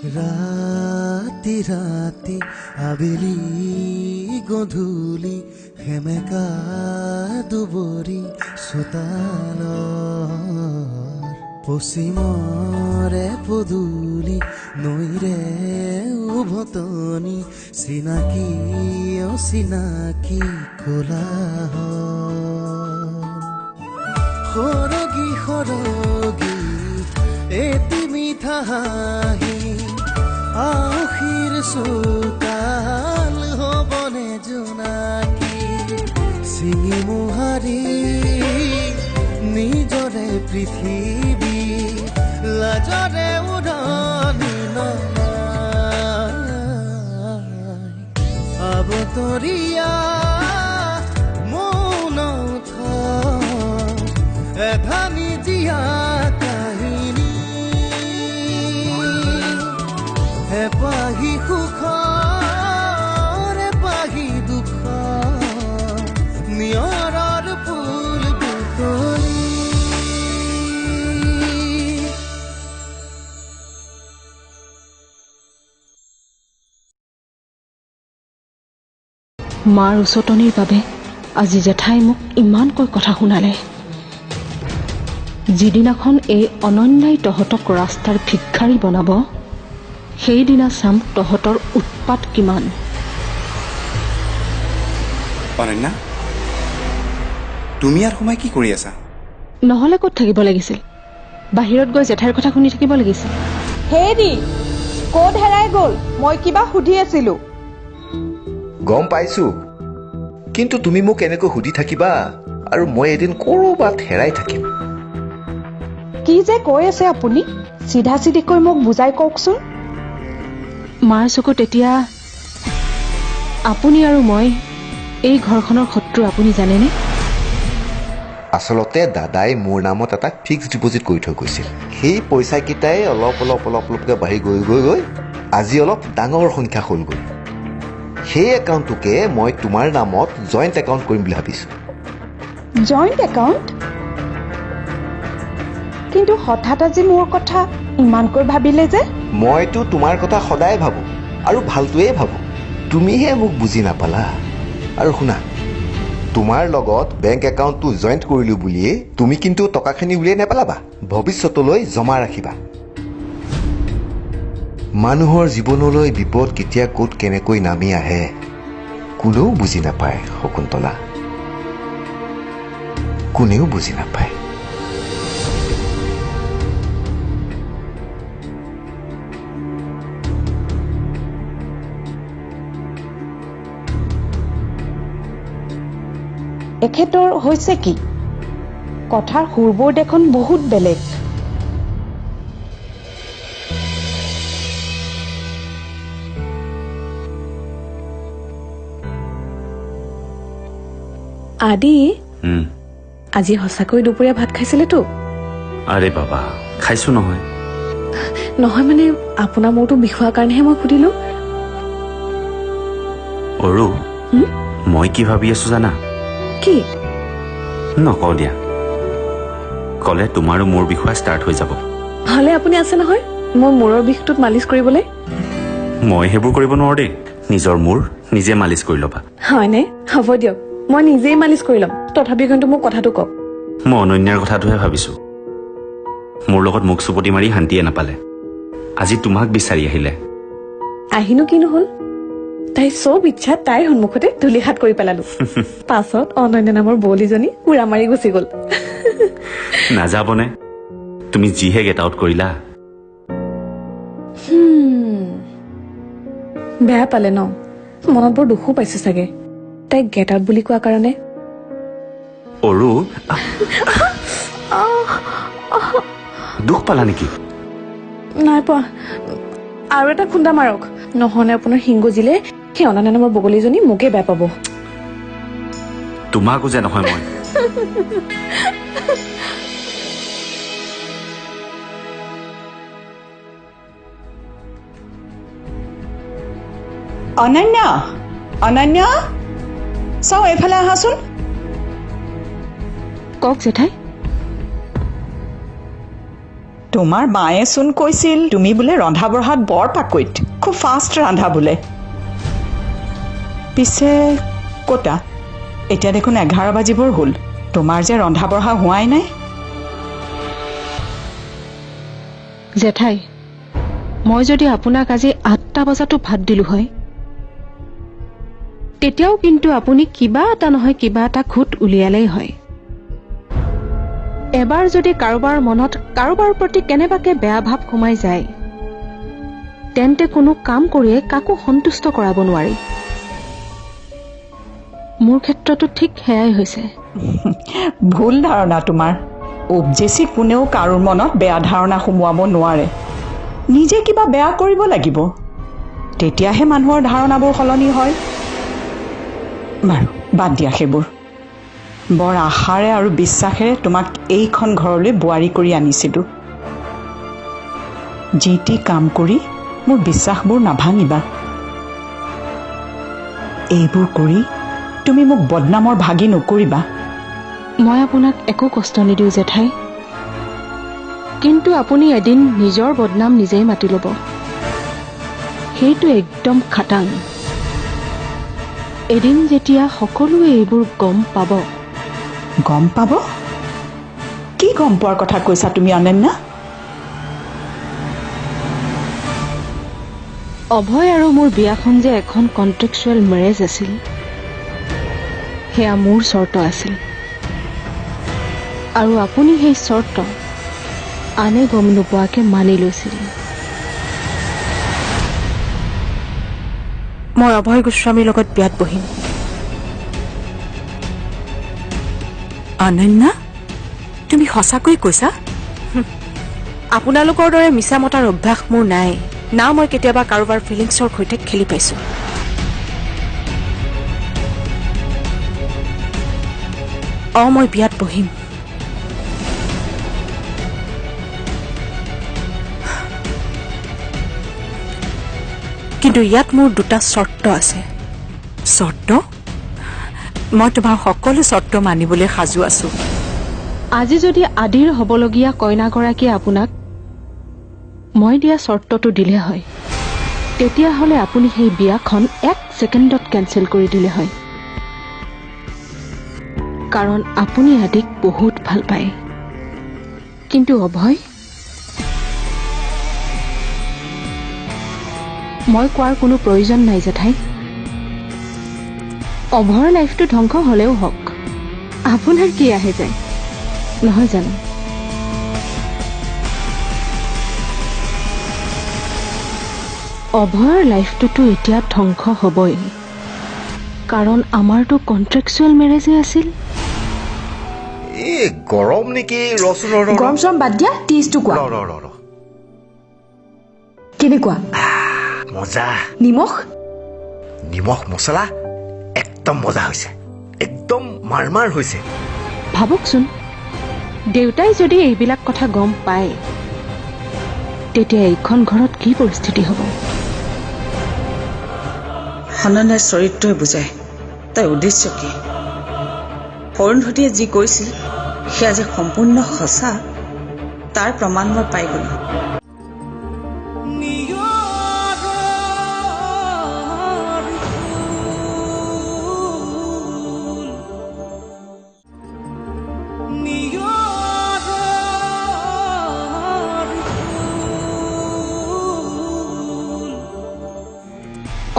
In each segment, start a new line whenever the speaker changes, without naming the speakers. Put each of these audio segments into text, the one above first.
ৰাতি ৰাতি আবেলি গধূলি সেমেকা দুবৰি চোতালৰ পশ্চিমৰে পদূলি নৈৰে উভতনি চিনাকি অচিনাকি কোলাহল সৰগী সৰগী এটি মিঠা হাঁহি আউসীৰ চোতাল হ'বনে জোনাকী চিঙি মোহাৰি নিজৰে পৃথিৱী লাজৰে উৰণি নমাই আবতৰীয়া মৌন এধানি জীয়া কাহিনী এপাহি সুখৰ এপাহি দুখৰ নিয়ৰৰ ফুল বুটলি
মাৰ উচতনিৰ বাবে আজি জেঠাই মোক ইমানকৈ কথা শুনালে। যিদিনাখন এই অনন্যাই তহঁতক ৰাস্তাৰ ভিক্ষাৰী বনাব সেইদিনা চাম তহঁতৰ উৎপাত কিমান।
অনন্যা, তুমি ইয়াত সোমাই কি কৰি আছা?
নহলে ক'ত থাকিব লাগিছিল? বাহিৰত গৈ জেঠাইৰ কথা শুনি থাকিব লাগিছিল।
হেৰি ক'ত হেৰাই গ'ল? মই কিবা সুধি আছিলো।
গম পাইছো, কিন্তু তুমি মোক এনেকৈ সুধি থাকিবা আৰু মই এদিন ক'ৰবাত হেৰাই থাকিম।
কি যে কৈ আছে আপুনি? চিধা চিধিকৈ মোক বুজাই কওকচোন।
মাৰ চকুত এতিয়া আপুনি আৰু মই এই ঘৰখনৰ শত্ৰু, আপুনি জানেনে?
আচলতে দাদাই মোৰ নামত এটা ফিক্সড ডিপজিট কৰি থৈ গৈছিল। সেই পইচাকেইটাই অলপকৈ বাঢ়ি গৈ আজি অলপ ডাঙৰ সংখ্যা হ'লগৈ। সেই একাউণ্টটোকে মই তোমাৰ নামত জইণ্ট একাউণ্ট কৰিম বুলি ভাবিছো।
Joint account? কিন্তু হঠাৎ আজি মোৰ কথা ইমানকৈ ভাবিলে যে?
মইতো তোমাৰ কথা সদায় ভাবো আৰু ভালটোৱে ভাবো, তুমিহে মোক বুজি নাপালা। আৰু শুনা, তোমাৰ লগত বেংক একাউণ্টটো জইণ্ট কৰিলো বুলিয়ে তুমি কিন্তু টকাখিনি উলিয়াই নেপেলাবা, ভৱিষ্যতলৈ জমা ৰাখিবা। মানুহৰ জীৱনলৈ বিপদ কেতিয়া ক'ত কেনেকৈ নামি আহে কোনেও বুজি নাপায় শকুন্তলা, কোনেও বুজি নাপায়।
এখেতৰ হৈছে কি? কথাৰ সুৰবোৰ দেখোন বহুত বেলেগ।
আদি আজি সঁচাকৈ দুপৰীয়া ভাত খাইছিলেতো?
আৰে বাবা, খাইছো নহয়।
নহয় মানে আপোনাৰ মূৰটো বিষোৱাৰ কাৰণেহে মই সুধিলো।
অৰু, মই কি ভাবি আছো জানা?
কি?
নকওঁ দিয়া, কলে তোমাৰো মূৰ বিষোৱা ষ্টাৰ্ট হৈ যাব।
হলে আপুনি আছে নহয় মোৰ মূৰৰ বিষটোত মালিচ কৰিবলৈ।
মই সেইবোৰ কৰিব নোৱাৰো দেই, নিজৰ মূৰ নিজে মালিচ কৰি ল'বা।
হয়নে? হ'ব দিয়ক, মই নিজেই মালিচ কৰি ল'ম। তথাপি কিন্তু মোক কথাটো কওক।
মই অনন্যাৰ কথাটোহে ভাবিছো। মোৰ লগত মুখ চুপতি মাৰি শান্তিয়ে নাপালে, আজি তোমাক বিচাৰি আহিলে।
আহিনো কিনো হ'ল? তাই চব ইচ্ছা তাইৰ সন্মুখতে ধূলিসাৎ কৰি পেলালো। পাছত অনন্যা নামৰ বৌলীজনী উৰা মাৰি গুচি গল।
নাযাবনে? তুমি যিহে গেট আউট কৰিলা।
বেয়া পালে ন? মনত বৰ দুখো পাইছে চাগে তাইক গেট আউট বুলি কোৱা কাৰণে।
অৰু, দুখ পালা নেকি?
নাই পোৱা। আৰু এটা খুন্দা মাৰক, নহলে আপোনাৰ শিংগুজিলে সেই অনন্যা নামৰ বগলীজনী মোকে বেয়া পাব।
তোমাকো যে নহয় মই।
অনন্যা, অনন্যা, চাও এইফালে আহাচোন।
কওক জেঠাই।
তোমাৰ বায়েচোন কৈছিল তুমি বোলে ৰন্ধা বঢ়াত বৰ পাকৈত, খুব ফাষ্ট ৰান্ধা বোলে। পিছে ক'তা এতিয়া দেখোন 11 বাজিবৰ হ'ল, তোমাৰ যে ৰন্ধা বঢ়া হোৱাই নাই।
জেঠাই, মই যদি আপোনাক আজি 8টা বজাতো ভাত দিলো হয়, তেতিয়াও কিন্তু আপুনি কিবা এটা নহয় কিবা এটা খুঁত উলিয়ালেই হয়। এবাৰ যদি কাৰোবাৰ মনত কাৰোবাৰ প্ৰতি কেনেবাকে বেয়া ভাৱ সোমাই যায়, তেন্তে কোনো কাম কৰিয়ে কাকো সন্তুষ্ট কৰাব নোৱাৰি। মোৰ ক্ষেত্ৰতো ঠিক সেয়াই হৈছে।
ভুল ধাৰণা তোমাৰ। উপজেচি কোনেও কাৰোৰ মনত বেয়া ধাৰণা সোমোৱাব নোৱাৰে। নিজে কিবা বেয়া কৰিব লাগিব, তেতিয়াহে মানুহৰ ধাৰণাবোৰ সলনি হয়। বাৰু বাদ দিয়া সেইবোৰ। বৰ আশাৰে আৰু বিশ্বাসেৰে তোমাক এইখন ঘৰলৈ বোৱাৰী কৰি আনিছিলোঁ। যি টি কাম কৰি মোৰ বিশ্বাসবোৰ নাভাঙিবা। এইবোৰ কৰি তুমি মোক বদনামৰ ভাগি নকৰিবা।
মই আপোনাক একো কষ্ট নিদিওঁ জেঠাই, কিন্তু আপুনি এদিন নিজৰ বদনাম নিজেই মাতি ল'ব। সেইটো একদম খাটাং। এদিন যেতিয়া সকলোৱে এইবোৰ গম পাব।
গম পাব? কি গম পোৱাৰ কথা কৈছা তুমি অনন্যা?
অভয় আৰু মোৰ বিয়াখন যে এখন কণ্ট্ৰেকচুৱেল মেৰেজ আছিল, সেয়া মোৰ চৰ্ত আছিল। আৰু আপুনি সেই চৰ্ত আনে গম নোপোৱাকে মানি লৈছিল। মই অভয় গোস্বামীৰ লগত বিয়াত বহিম।
অনন্যা, তুমি সঁচাকৈ কৈছা?
আপোনালোকৰ দৰে মিছা মতাৰ অভ্যাস মোৰ নাই। না মই কেতিয়াবা কাৰোবাৰ ফিলিংছৰ সৈতে খেলি পাইছো। মই বিয়াত বহিম। কিন্তু ইয়াত মোৰ 2টা চৰ্ত আছে।
চৰ্ত? মই তোমাৰ সকলো চৰ্ত মানিবলৈ সাজু আছো।
আজি যদি আদিৰ হবলগীয়া কইনাগৰাকীয়ে আপোনাক মই দিয়া চৰ্তটো দিলে হয়, তেতিয়াহ'লে আপুনি সেই বিয়াখন 1 ছেকেণ্ডত কেঞ্চেল কৰি দিলে হয়। কাৰণ আপুনি আদিক বহুত ভাল পায়। কিন্তু অভয়, মই কোৱাৰ কোনো প্ৰয়োজন নাই জেঠাই। অভয়ৰ লাইফটো ধ্বংস হলেও হওক, আপোনাৰ কি আহে যায়, নহয় জানো? অভয়ৰ লাইফটোতো এতিয়া ধ্বংস হবই, কাৰণ আমাৰতো কণ্ট্ৰেকচুৱেল মেৰেজে আছিল।
এই গৰম নেকি? ৰচোন
গৰম চৰম বাদ দিয়া, টিজটো কোৱা। কেনেকুৱা?
মজা।
নিমখ?
নিমখ মছলা একদম মজা হৈছে, একদম মাৰ হৈছে।
ভাবকচোন, দেউতাই যদি এইবিলাক কথা গম পায়, তেতিয়া এইখন ঘৰত কি পৰিস্থিতি হ'ব?
অনন্যাৰ চৰিত্ৰই বুজায় তাইৰ উদ্দেশ্য কি। অৰুন্ধতীয়ে যি কৈছিল সেয়া যে সম্পূৰ্ণ সঁচা, তাৰ প্ৰমাণ মই পাই গলো।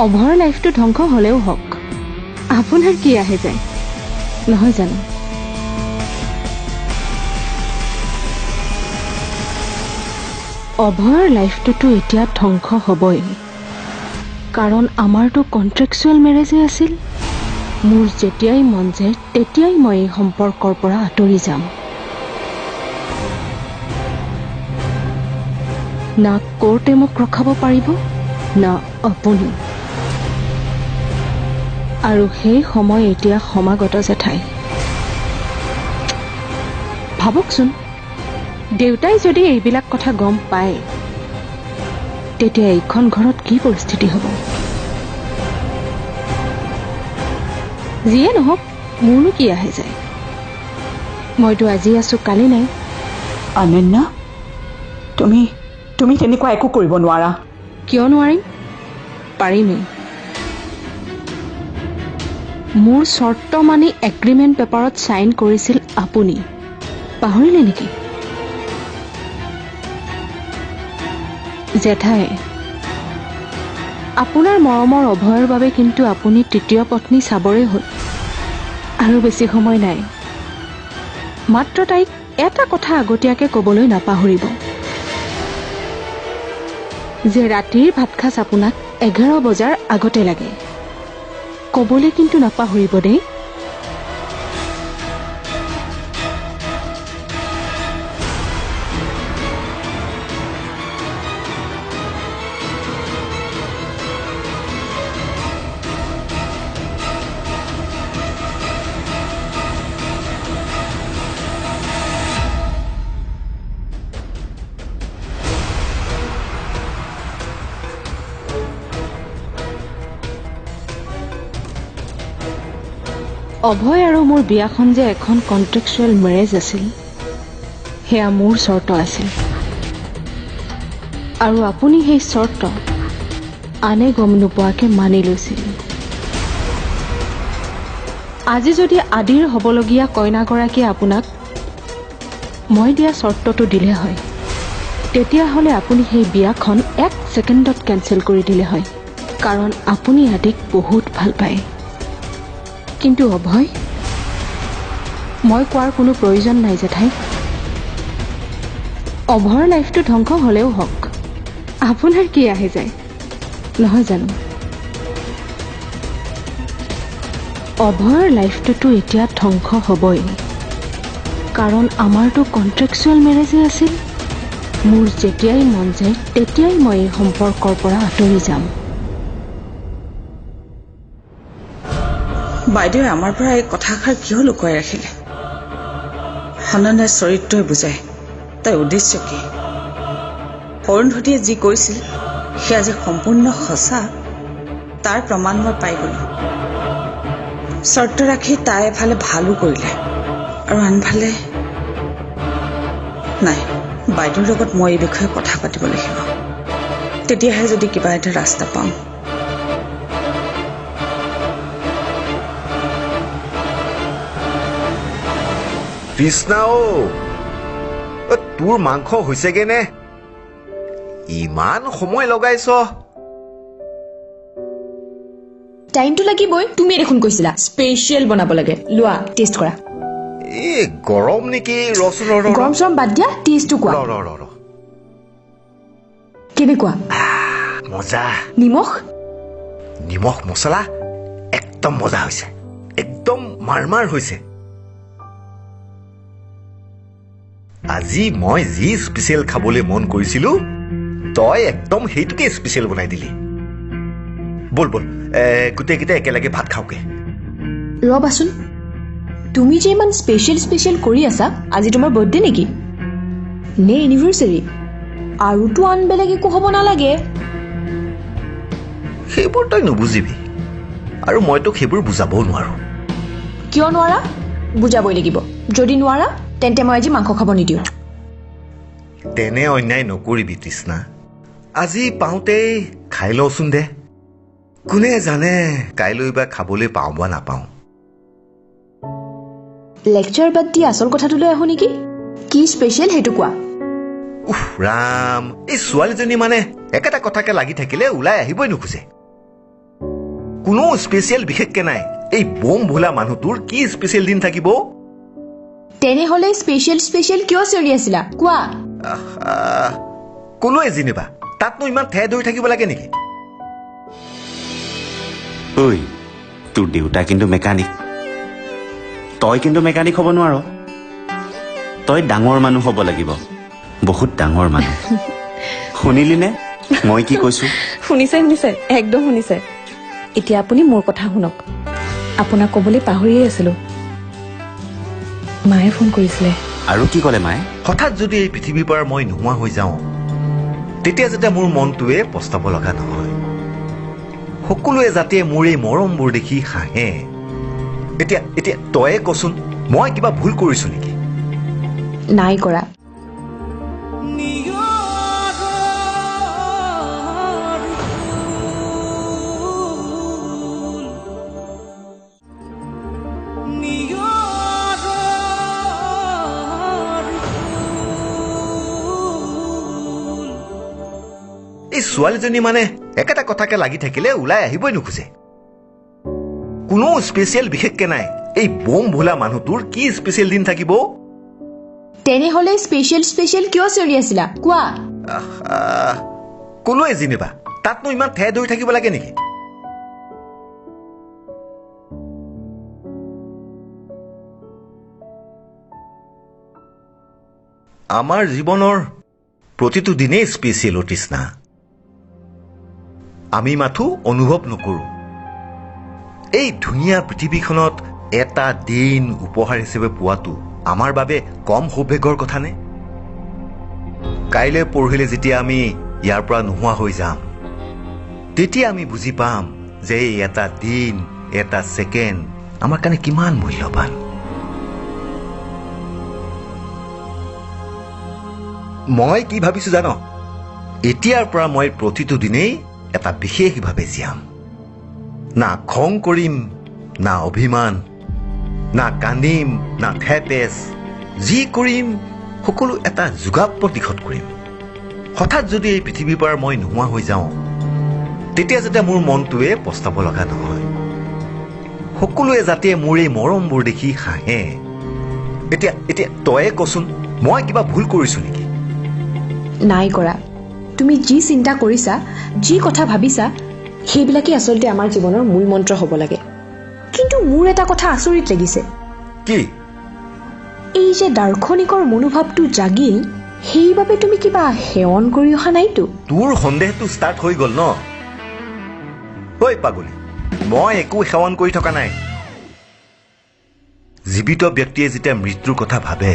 অভয়ৰ লাইফটো ধ্বংস হলেও হওক, আপোনাৰ কি আহে যায়, নহয় জানো? অভয়ৰ লাইফটোতো এতিয়া ধ্বংস হবই, কাৰণ আমাৰতো কণ্ট্ৰেকচুৱেল মেৰেজে আছিল। মোৰ যেতিয়াই মন যায় তেতিয়াই মই এই সম্পৰ্কৰ পৰা আঁতৰি যাম। না কোৰ্টে মোক ৰখাব পাৰিব, না আপুনি। আৰু সেই সময় এতিয়া সমাগত জেঠাই। ভাবকচোন, দেউতাই যদি এইবিলাক কথা গম পায়, তেতিয়া এইখন ঘৰত কি পৰিস্থিতি হ'ব? যিয়ে নহওক, মোৰনো কি আহে যায়? মইতো আজি আছো, কালি নাই।
অনন্যা, তুমি তেনেকুৱা একো কৰিব নোৱাৰা।
কিয় নোৱাৰিম? পাৰিমেই। মোৰ চৰ্ত মানি এগ্ৰিমেণ্ট পেপাৰত ছাইন কৰিছিল আপুনি। পাহৰিলে নেকি? জেঠাই, আপোনাৰ মৰমৰ অভয়ৰ বাবে কিন্তু আপুনি তৃতীয় পত্নী চাবৰেই হ'ল। আৰু বেছি সময় নাই। মাত্ৰ তাইক এটা কথা আগতীয়াকৈ ক'বলৈ নাপাহৰিব যে ৰাতিৰ ভাতসাঁজ আপোনাক 11 বজাৰ আগতে লাগে। ক'বলৈ কিন্তু নাপাহৰিব দেই। অভয় আৰু মোৰ বিয়াখন যে এখন কণ্ট্ৰেকচুৱেল মেৰেজ আছিল, সেয়া মোৰ চৰ্ত আছিল। আৰু আপুনি সেই চৰ্ত আনে গম নোপোৱাকৈ মানি লৈছিল। আজি যদি আদিৰ হ'বলগীয়া কইনাগৰাকীয়ে আপোনাক মই দিয়া চৰ্তটো দিলে হয়, তেতিয়াহ'লে আপুনি সেই বিয়াখন 1 ছেকেণ্ডত কেঞ্চেল কৰি দিলে হয়। কাৰণ আপুনি আদিক বহুত ভাল পায়। কিন্তু অভয়, মই কোৱাৰ কোনো প্ৰয়োজন নাই জেঠাই। অভয়ৰ লাইফটো ধ্বংস হ'লেও হওক, আপোনাৰ কি আহে যায়, নহয় জানো? অভয়ৰ লাইফটোতো এতিয়া ধ্বংস হ'বই, কাৰণ আমাৰতো কণ্ট্ৰেকচুৱেল মেৰেজে আছিল। মোৰ যেতিয়াই মন যায় তেতিয়াই মই এই সম্পৰ্কৰ পৰা আঁতৰি যাম।
বাইদেৱে আমাৰ পৰা এই কথাষাৰ কিয় লুকুৱাই ৰাখিলে? সনন্দাৰ চৰিত্ৰই বুজায় তাইৰ উদ্দেশ্য কি। অৰুন্ধতীয়ে যি কৈছিল সেয়া যে সম্পূৰ্ণ সঁচা, তাৰ প্ৰমাণ মই পাই গলো। চৰ্ত ৰাখি তাই এফালে ভালো কৰিলে আৰু আনফালে নাই। বাইদেউৰ লগত মই এই বিষয়ে কথা পাতিব লাগিব, তেতিয়াহে যদি কিবা এটা ৰাস্তা পাম।
কৃষ্ণা, তোৰ মাংস হৈছেগে নে? ইমান সময় লগাইছ?
টাইমটো লাগিবই। তুমি দেখোন কৈছিলা স্পেচিয়েল বনাব লাগে। লোৱা, টেষ্ট কৰা।
এই গৰম নেকি? ৰচোন
গৰম চৰম বাদ দিয়া, টেষ্টটো কোৱা। কেনেকুৱা?
মজা।
নিমখ
নিমখ মছলা একদম মজা হৈছে, একদম মাৰমাৰ হৈছে। আজি মই যি স্পেচিয়েল খাবলৈ মন কৰিছিলো, তই একদম সেইটোকে স্পেচিয়েল বনাই দিলি। বল বল, গোটেইকেইটা একেলগে ভাত খাওঁগে।
ৰবাচোন, তুমি যে ইমান স্পেচিয়েল কৰি আছা, আজি তোমাৰ বাৰ্থডে নেকি নে এনিভাৰ্চাৰী? আৰুতো আন বেলেগ একো হ'ব নালাগে।
সেইবোৰ তই নুবুজিবি, আৰু মই তোক সেইবোৰ বুজাবও নোৱাৰো।
কিয় নোৱাৰা? বুজাবই লাগিব। যদি নোৱাৰা তেন্তে মই আজি মাংস খাব নিদিওঁ।
তেনে অন্যায় নকৰিবি তৃষ্ণা। আজি পাওঁতেই খাই লওঁচোন দে। কোনে জানে কাইলৈ বা খাবলৈ পাওঁ বা নাপাওঁ।
লেকচাৰ বাদ দি আচল কথাটোলৈ আহো নেকি? কি স্পেচিয়েল সেইটো কোৱা।
উফ ৰাম, এই ছোৱালীজনী মানে একেটা কথাকে লাগি থাকিলে ওলাই আহিবই নোখোজে। কোনো স্পেচিয়েল বিশেষকে নাই। এই বোম ভোলা মানুহটোৰ কি স্পেচিয়েল দিন থাকিব?
তেনেহলে স্পেচিয়েল কিয় চিঞৰি আছিলা কোৱা।
কোনোৱে যেনিবা তাতনো ইমান ঠেহ ধৰি থাকিব লাগে নেকি?
ঐ, তোৰ দেউতা কিন্তু মেকানিক, তই কিন্তু মেকানিক হ'ব নোৱাৰ। তই ডাঙৰ মানুহ হ'ব লাগিব, বহুত ডাঙৰ মানুহ। শুনিলি নে মই কি কৈছো?
শুনিছে একদম শুনিছে। এতিয়া আপুনি মোৰ কথা শুনক। আপোনাক ক'বলৈ পাহৰিয়েই আছিলো, মায়ে ফোন কৰিছিলে।
আৰু কি ক'লে মায়ে?
হঠাৎ যদি এই পৃথিৱীৰ পৰা মই নোহোৱা হৈ যাওঁ, তেতিয়া যাতে মোৰ মনটোৱে পস্তাব লগা নহয়। সকলোৱে যাতে মোৰ এই মৰমবোৰ দেখি হাঁহে। এতিয়া তয়ে কচোন, মই কিবা ভুল কৰিছো নেকি?
নাই কৰা।
নিয়ম
এই ছোৱালীজনী মানে একেটা কথাকে লাগি থাকিলে ওলাই আহিবই নোখোজে কোনো স্পেচিয়েল বিশেষকে নাই এই বোম ভোলা মানুহটোৰ কি স্পেচিয়েল দিন থাকিব
তেনেহ'লে স্পেচিয়েল কিয় চিঞৰি আছিলা কোৱা
কোনোৱে জিনিবা তাতনো ইমান ঠেহ ধৰি থাকিব লাগে নেকি আমাৰ জীৱনৰ প্ৰতিটো দিনেই স্পেচিয়েল তৃষ্ণা আমি মাথো অনুভৱ নকৰো এই ধুনীয়া পৃথিৱীখনত এটা দিন উপহাৰ হিচাপে পোৱাটো আমাৰ বাবে কম সৌভাগ্যৰ কথা নে কাইলৈ পৰহিলে যেতিয়া আমি ইয়াৰ পৰা নোহোৱা হৈ যাম তেতিয়া আমি বুজি পাম যে এটা দিন এটা ছেকেণ্ড আমাৰ কাৰণে কিমান মূল্যৱান মই কি ভাবিছো জানো এতিয়াৰ পৰা মই প্ৰতিটো দিনেই এটা বিশেষভাৱে জীয়াম না খং কৰিম না অভিমান না কান্দিম না থেপেচ যি কৰিম সকলো এটা যোগাত্মক দিশত কৰিম হঠাৎ যদি এই পৃথিৱীৰ পৰা মই নোহোৱা হৈ যাওঁ তেতিয়া যাতে মোৰ মনটোৱে পস্তাব লগা নহয় সকলোৱে যাতে মোৰ এই মৰমবোৰ দেখি হাঁহে এতিয়া তয়ে কচোন মই কিবা ভুল কৰিছো নেকি
নাই কৰা তুমি যি চিন্তা কৰিছা যি কথা ভাবিছা সেইবিলাকেই আচলতে আমাৰ জীৱনৰ মূল মন্ত্ৰ হ'ব লাগে কিন্তু মোৰ এটা কথা আচৰিত লাগিছে
কি
এই যে দাৰ্শনিকৰ মনোভাৱটো জাগিল সেইবাবে তুমি কিবা সেৱন কৰি অহা নাইতো
তোৰ সন্দেহটো ষ্টাৰ্ট হৈ গ'ল ন ঐ পাগলী মই একো সেৱন কৰি থকা নাই জীৱিত ব্যক্তিয়ে যেতিয়া মৃত্যুৰ কথা ভাবে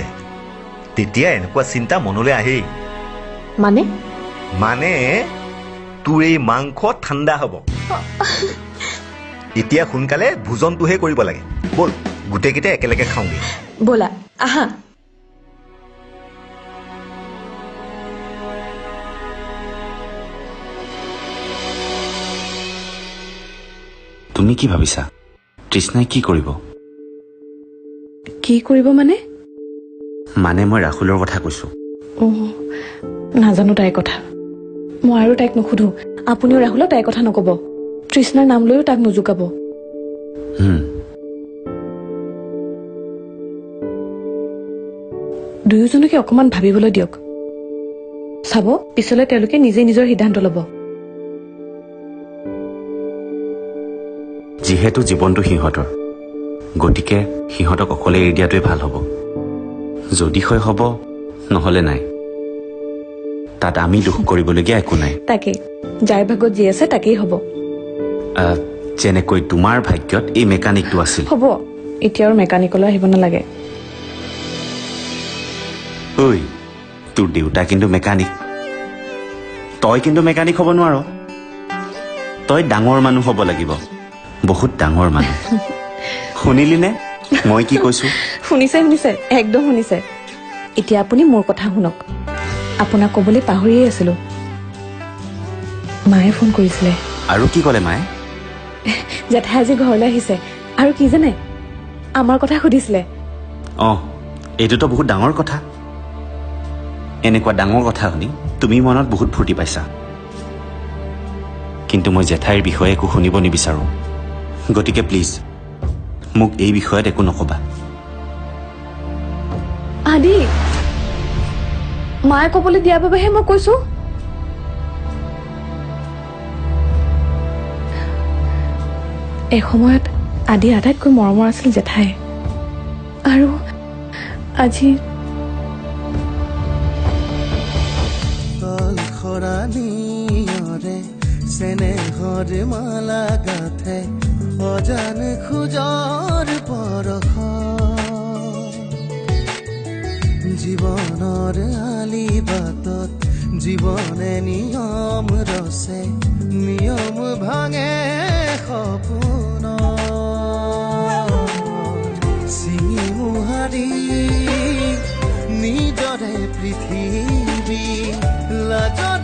তেতিয়া এনেকুৱা চিন্তা মনলৈ আহেই মানে তোৰ এই মাংস ঠাণ্ডা হ'ব এতিয়া সোনকালে ভোজনটোহে কৰিব লাগে বল গোটেইকেইটা একেলগে খাওঁগে
ব'লা আহা
তুমি কি ভাবিছা তৃষ্ণাই কি কৰিব মানে মই ৰাহুলৰ কথা কৈছো
নাজানো তাইৰ কথা মই আৰু তাইক নুসুধো আপুনিও ৰাহুলক তাইৰ কথা নকব তৃষ্ণাৰ নাম লৈও তাক নুজুকাব দুয়োজনকে অকমান ভাবিবলৈ দিয়ক চাব পিছলৈ তেওঁলোকে নিজে নিজৰ সিদ্ধান্ত ল'ব
যিহেতু জীৱনটো সিহঁতৰ গতিকে সিহঁতক অকলে এৰি দিয়াটোৱে ভাল হ'ব যদি হয় হ'ব নহ'লে নাই তাত আমি দুখ কৰিবলগীয়া একো নাই
তাকেই যাৰ ভাগত যি আছে তাকেই হ'ব
যেনেকৈ তোমাৰ ভাগ্যত এই মেকানিকটো আছিল
হ'ব এতিয়া আৰু মেকানিকলৈ আহিব নালাগে
ঐ তোৰ দেউতা কিন্তু মেকানিক তই কিন্তু মেকানিক হ'ব নোৱাৰ তই ডাঙৰ মানুহ হ'ব লাগিব বহুত ডাঙৰ মানুহ শুনিলি নে মই কি কৈছো
শুনিছে একদম শুনিছে এতিয়া আপুনি মোৰ কথা শুনক আপোনাক ক'বলৈ পাহৰিয়েই আছিলো মায়ে ফোন কৰিছিলে
আৰু কি ক'লে মায়ে
জেঠাই আজি ঘৰলৈ আহিছে আৰু কি জানে আমাৰ কথা সুধিছিলে
এইটোতো বহুত ডাঙৰ কথা এনেকুৱা ডাঙৰ কথা শুনি তুমি মনত বহুত ফূৰ্তি পাইছা কিন্তু মই জেঠাইৰ বিষয়ে একো শুনিব নিবিচাৰো গতিকে প্লিজ মোক এই বিষয়ত একো নকবা
আদি মায়ে ক'বলৈ দিয়াৰ বাবেহে মই কৈছো এসময়ত আদি আটাইতকৈ মৰমৰ আছিল জেঠাই আৰু আজি
খৰাণীৰে চেনেহৰ মালা গাথে অজান খোজৰ পৰশ জীৱনৰ আলি বাটত জীৱনে নিয়ম ৰচে নিয়ম ভাঙে সপোন চিঙি মোহাৰি নিজৰে পৃথিৱী লাজৰ